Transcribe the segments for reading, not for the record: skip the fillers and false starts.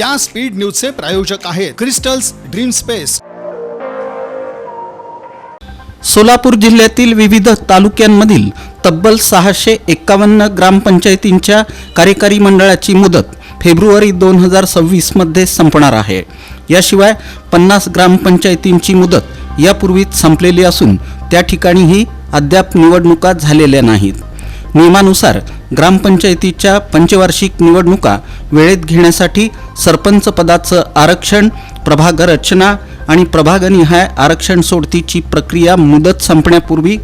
या स्पीड न्यूजचे प्रायोजक आहेत क्रिस्टल्स ड्रीम स्पेस। सोलापूर जिल्ह्यातील विविध तालुक्यांमधील तब्बल 651 ग्रामपंचायतींच्या कार्यकारी मंडळाची मुदत फेब्रुवारी 2026 मध्ये संपणार आहे। याशिवाय 50 ग्रामपंचायतींची मुदत यापूर्वीच संपलेली असून त्या ठिकाणीही अद्याप निवडणुका झालेल्या नाहीत। नियमानुसार ग्रामपंचायतीच्या पंचवार्षिक निवडणुका वेळेत घेण्यासाठी सरपंच पदाचं आरक्षण, प्रभाग रचना आणि प्रभागनिहाय आरक्षण सोडतीची प्रक्रिया मुदत संपण्यापूर्वी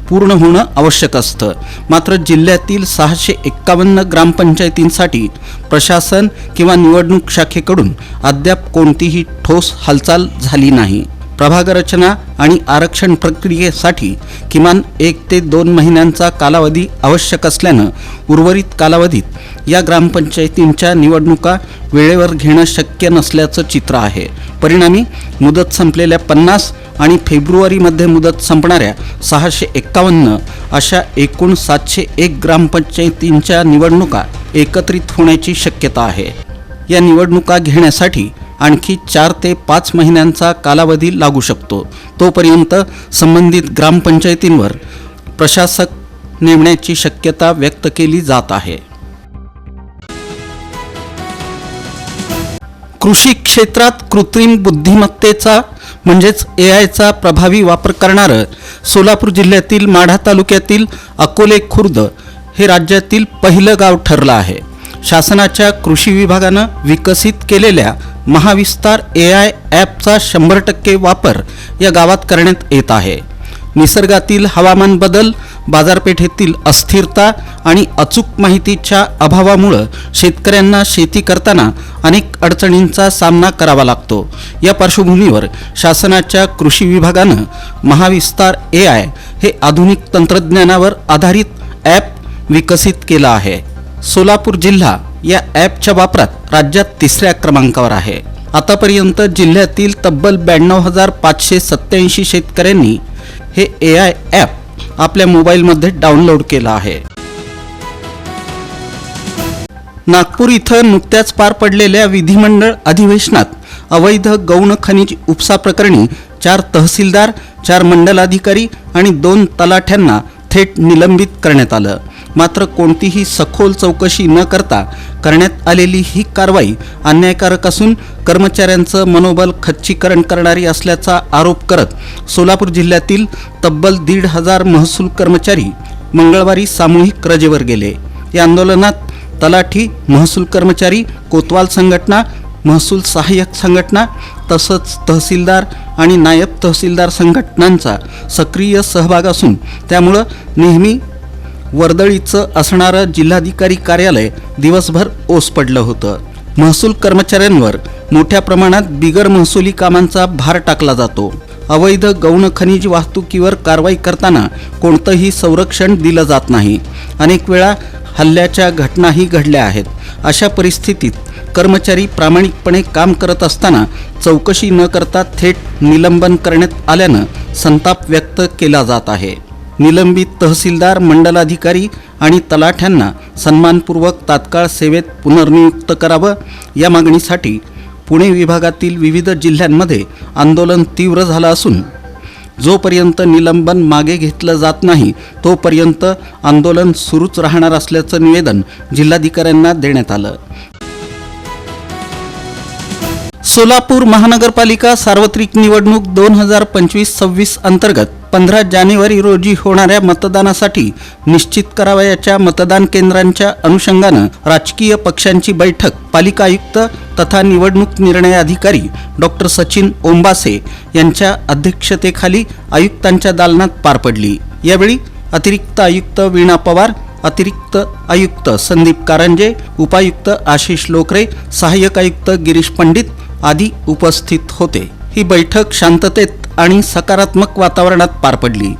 पूर्ण होणं आवश्यक असतं। मात्र जिल्ह्यातील 651 ग्रामपंचायतींसाठी प्रशासन किंवा निवडणूक शाखेकडून अद्याप कोणतीही ठोस हालचाल झाली नाही। प्रभाग रचना आणि आरक्षण प्रक्रियेसाठी किमान 1 ते 2 महिन्यांचा कालावधी आवश्यक असल्यानं उर्वरित कालावधीत या ग्रामपंचायतींच्या निवडणुका वेळेवर घेणं शक्य नसल्याचं चित्र आहे। परिणामी मुदत संपलेल्या 50 आणि फेब्रुवारीमध्ये मुदत संपणाऱ्या 651 अशा एकूण 701 ग्रामपंचायतींच्या निवडणुका एकत्रित होण्याची शक्यता आहे। या निवडणुका घेण्यासाठी आणखी 4 ते 5 महिन्यांचा कालावधी लागू शकतो। तोपर्यंत संबंधित ग्रामपंचायतींवर प्रशासक नेमण्याची शक्यता व्यक्त केली जात आहे। कृषी क्षेत्रात कृत्रिम बुद्धिमत्तेचा म्हणजेच एआयचा प्रभावी वापर करणारं सोलापूर जिल्ह्यातील माढा तालुक्यातील अकोले खुर्द हे राज्यातील पहिलं गाव ठरलं आहे। शासनाच्या कृषी विभागानं विकसित केलेल्या महाविस्तार एआय ॲपचा 100% वापर या गावात करण्यात येत आहे। निसर्गातील हवामान बदल, बाजारपेठेतील अस्थिरता आणि अचूक माहितीच्या अभावामुळे शेतकऱ्यांना शेती करताना अनेक अडचणींचा सामना करावा लागतो। या पार्श्वभूमीवर शासनाच्या कृषी विभागानं महाविस्तार एआय हे आधुनिक तंत्रज्ञानावर आधारित ॲप विकसित केलं आहे। सोलापूर जिल्हा या ॲपच्या वापरात राज्यात 3ऱ्या क्रमांकावर आहे। आतापर्यंत जिल्ह्यातील तब्बल 92,587 शेतकऱ्यांनी हे एआय ॲप आपल्या मोबाईलमध्ये डाउनलोड केलं आहे। नागपूर इथं नुकत्याच पार पडलेल्या विधिमंडळ अधिवेशनात अवैध गौण खनिज उपसा प्रकरणी 4 तहसीलदार, 4 मंडलाधिकारी आणि 2 तलाठ्यांना थेट निलंबित करण्यात आलं। मात्र कोणतीही सखोल चौकशी न करता करण्यात आलेली ही कारवाई अन्यायकारक असून कर्मचाऱ्यांचं मनोबल खच्चीकरण करणारी असल्याचा आरोप करत सोलापूर जिल्ह्यातील तब्बल 1,500 महसूल कर्मचारी मंगळवारी सामूहिक रजेवर गेले। या आंदोलनात तलाठी, महसूल कर्मचारी, कोतवाल संघटना, महसूल सहाय्यक संघटना तसंच तहसीलदार आणि नायब तहसीलदार संघटनांचा सक्रिय सहभाग असून त्यामुळं नेहमी वर्दळीचं असणारं जिल्हाधिकारी कार्यालय दिवसभर ओस पडलं होतं। महसूल कर्मचाऱ्यांवर मोठ्या प्रमाणात बिगर महसुली कामांचा भार टाकला जातो। अवैध गौण खनिज वाहतुकीवर कारवाई करताना कोणतंही संरक्षण दिलं जात नाही। अनेक वेळा हल्ल्याच्या घटनाही घडल्या आहेत। अशा परिस्थितीत कर्मचारी प्रामाणिकपणे काम करत असताना चौकशी न करता थेट निलंबन करण्यात आल्यानं संताप व्यक्त केला जात आहे। निलंबित तहसीलदार, मंडलाधिकारी आणि तलाठ्यांना सन्मानपूर्वक तात्काळ सेवेत पुनर्नियुक्त करावं या मागणीसाठी पुणे विभागातील विविध जिल्ह्यांमध्ये आंदोलन तीव्र झालं असून जोपर्यंत निलंबन मागे घेतलं जात नाही तोपर्यंत आंदोलन सुरूच राहणार असल्याचं निवेदन जिल्हाधिकाऱ्यांना देण्यात आलं। सोलापूर महानगरपालिका सार्वत्रिक निवडणूक 2025-26 अंतर्गत 15 जानेवारी रोजी होणाऱ्या मतदानासाठी निश्चित करावयाच्या मतदान केंद्रांच्या अनुषंगानं राजकीय पक्षांची बैठक पालिका आयुक्त तथा निवडणूक निर्णय अधिकारी डॉक्टर सचिन ओंबासे यांच्या अध्यक्षतेखाली आयुक्तांच्या दालनात पार पडली। यावेळी अतिरिक्त आयुक्त वीणा पवार, अतिरिक्त आयुक्त संदीप कारंजे, उपायुक्त आशिष लोकरे, सहाय्यक आयुक्त गिरीश पंडित आदी उपस्थित होते। ही बैठक शांततेत आणि सकारात्मक वातावरणात पार पडली।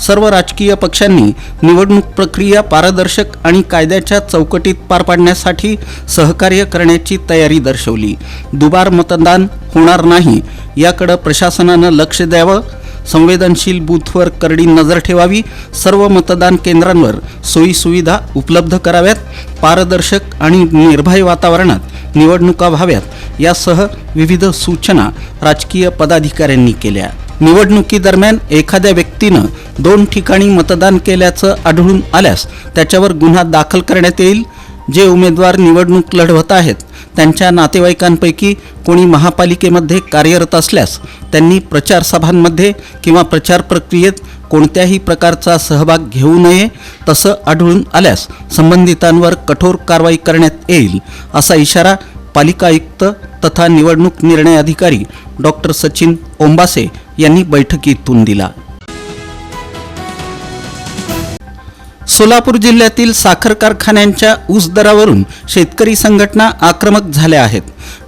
सर्व राजकीय पक्षांनी निवडणूक प्रक्रिया पारदर्शक आणि कायद्याच्या चौकटीत पार पाडण्यासाठी सहकार्य करण्याची तयारी दर्शवली। दुबार मतदान होणार नाही याकडे प्रशासनानं लक्ष द्यावं, संवेदनशील बूथवर करडी नजर ठेवावी, सर्व मतदान केंद्रांवर सोयी सुविधा उपलब्ध कराव्यात, पारदर्शक आणि निर्भय वातावरणात निवडणुका व्हाव्यात यासह विविध सूचना राजकीय पदाधिकाऱ्यांनी केल्या। निवडणुकीदरम्यान एखाद्या व्यक्तीनं 2 ठिकाणी मतदान केल्याचं आढळून आल्यास त्याच्यावर गुन्हा दाखल करण्यात येईल। जे उमेदवार निवडणूक लढवत आहेत त्यांच्या नातेवाईकांपैकी कोणी महापालिकेमध्ये कार्यरत असल्यास त्यांनी प्रचार सभांमध्ये किंवा प्रचार प्रक्रियेत कोणत्याही प्रकारचा सहभाग घेऊ नये। तसं आढळून आल्यास संबंधितांवर कठोर कारवाई करण्यात येईल असा इशारा पालिका आयुक्त तथा निवडणूक निर्णय अधिकारी डॉक्टर सचिन ओंबासे यांनी बैठकीतून दिला। सोलापूर जिल्ह्यातील साखर कारखान्यांच्या ऊस दरावरून शेतकरी संघटना आक्रमक झाल्या आहेत।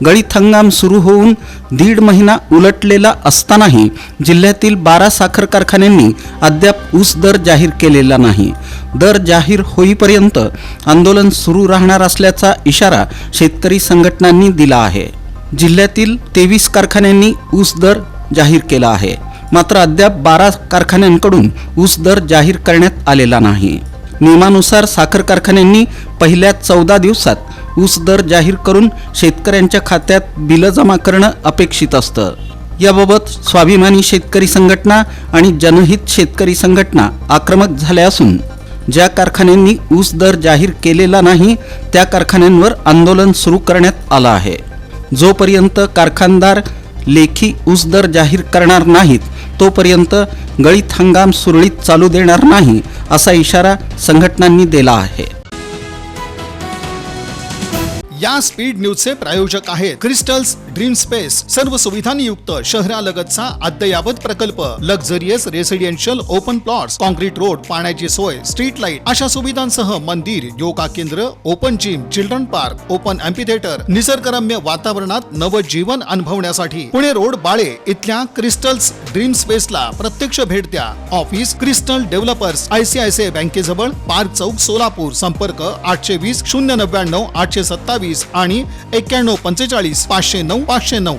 गळीत हंगाम सुरू होऊन 1.5 महिना उलटलेला असतानाही जिल्ह्यातील 12 साखर कारखान्यांनी अद्याप ऊस दर जाहीर केलेला नाही। दर जाहीर होईपर्यंत आंदोलन सुरू राहणार असल्याचा इशारा शेतकरी संघटनांनी दिला आहे। जिल्ह्यातील 23 कारखान्यांनी ऊस दर जाहीर केला आहे, मात्र अद्याप 12 कारखान्यांकडून ऊस दर जाहीर करण्यात आलेला नाही। नियमानुसार साखर कारखान्यांनी पहिल्या 14 दिवसात ऊस दर जाहीर करून शेतकऱ्यांच्या खात्यात बिलं जमा करणं अपेक्षित असतं। याबाबत स्वाभिमानी शेतकरी संघटना आणि जनहित शेतकरी संघटना आक्रमक झाल्या असून ज्या कारखान्यांनी ऊस दर जाहीर केलेला नाही त्या कारखान्यांवर आंदोलन सुरू करण्यात आलं आहे। जोपर्यंत कारखानदार लेखी ऊस दर जाहीर करणार नाहीत तोपर्यंत गळीत हंगाम सुरळीत चालू देणार नाही असा इशारा संघटनांनी दिला आहे। या स्पीड न्यूजचे प्रायोजक आहेत क्रिस्टल्स ड्रीम स्पेस। सर्व सुविधांनी युक्त शहरालगतचा अद्ययावत प्रकल्प, luxurious residential open plots, concrete road, पाण्याची सोय, स्ट्रीट लाईट अशा सुविधांसह मंदिर, योगा केंद्र, open gym, children park, open amphitheatre, निसर्गरम्य वातावरणात नवजीवन अनुभवण्यासाठी पुणे रोड बाळे इथल्या क्रिस्टल्स ड्रीम स्पेसला प्रत्यक्ष भेट द्या। ऑफिस क्रिस्टल डेव्हलपर्स, ICICI बँकेजवळ, पार्क चौक, सोलापूर। संपर्क 820 099 827 आणि 91 45 509 509।